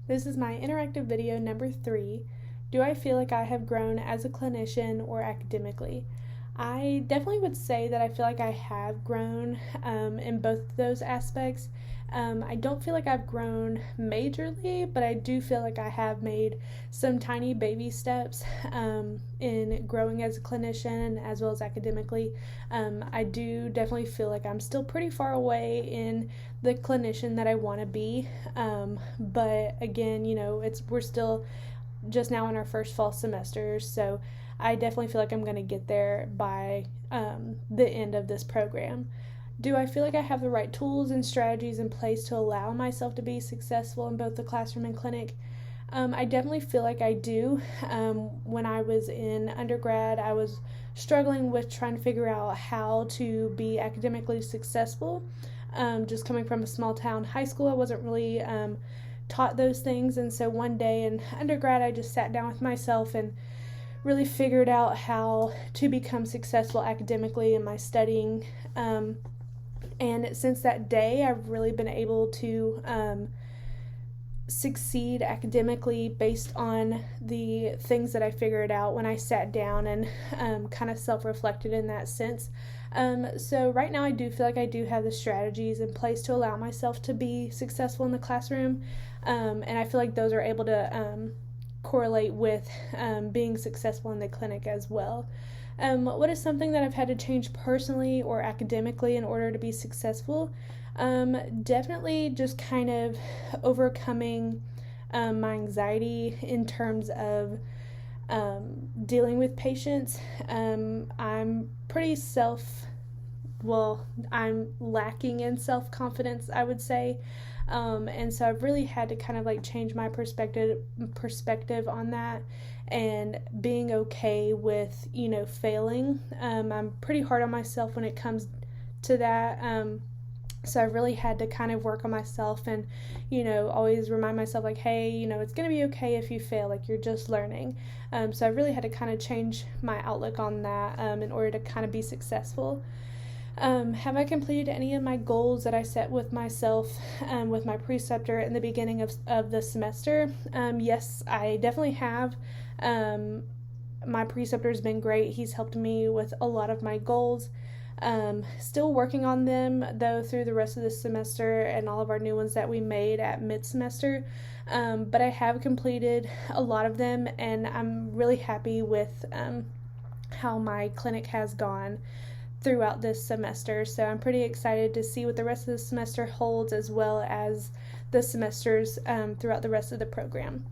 This is my interactive video number 3. Do I feel like I have grown as a clinician or academically? I definitely would say that I feel like I have grown in both of those aspects. I don't feel like I've grown majorly, but I do feel like I have made some tiny baby steps in growing as a clinician as well as academically. I do definitely feel like I'm still pretty far away in the clinician that I want to be, but again, we're still just now in our first fall semester, so I definitely feel like I'm going to get there by the end of this program. Do I feel like I have the right tools and strategies in place to allow myself to be successful in both the classroom and clinic? I definitely feel like I do. When I was in undergrad, I was struggling with trying to figure out how to be academically successful. Just coming from a small town high school, I wasn't really taught those things, and so one day in undergrad, I just sat down with myself and really figured out how to become successful academically in my studying. And since that day, I've really been able to succeed academically based on the things that I figured out when I sat down and kind of self-reflected in that sense. So right now I do feel like I do have the strategies in place to allow myself to be successful in the classroom, and I feel like those are able to correlate with being successful in the clinic as well. What is something that I've had to change personally or academically in order to be successful? Definitely just kind of overcoming my anxiety in terms of dealing with patients. I'm I'm lacking in self-confidence, I would say. And so I've really had to kind of like change my perspective on that and being okay with, failing. I'm pretty hard on myself when it comes to that. So I really had to kind of work on myself and, always remind myself like, hey, it's going to be okay if you fail, like you're just learning. So I really had to kind of change my outlook on that in order to kind of be successful. Have I completed any of my goals that I set with myself with my preceptor in the beginning of the semester? Yes, I definitely have. My preceptor has been great. He's helped me with a lot of my goals. Still working on them, though, through the rest of the semester and all of our new ones that we made at mid-semester. But I have completed a lot of them, and I'm really happy with how my clinic has gone throughout this semester. So I'm pretty excited to see what the rest of the semester holds, as well as the semesters throughout the rest of the program.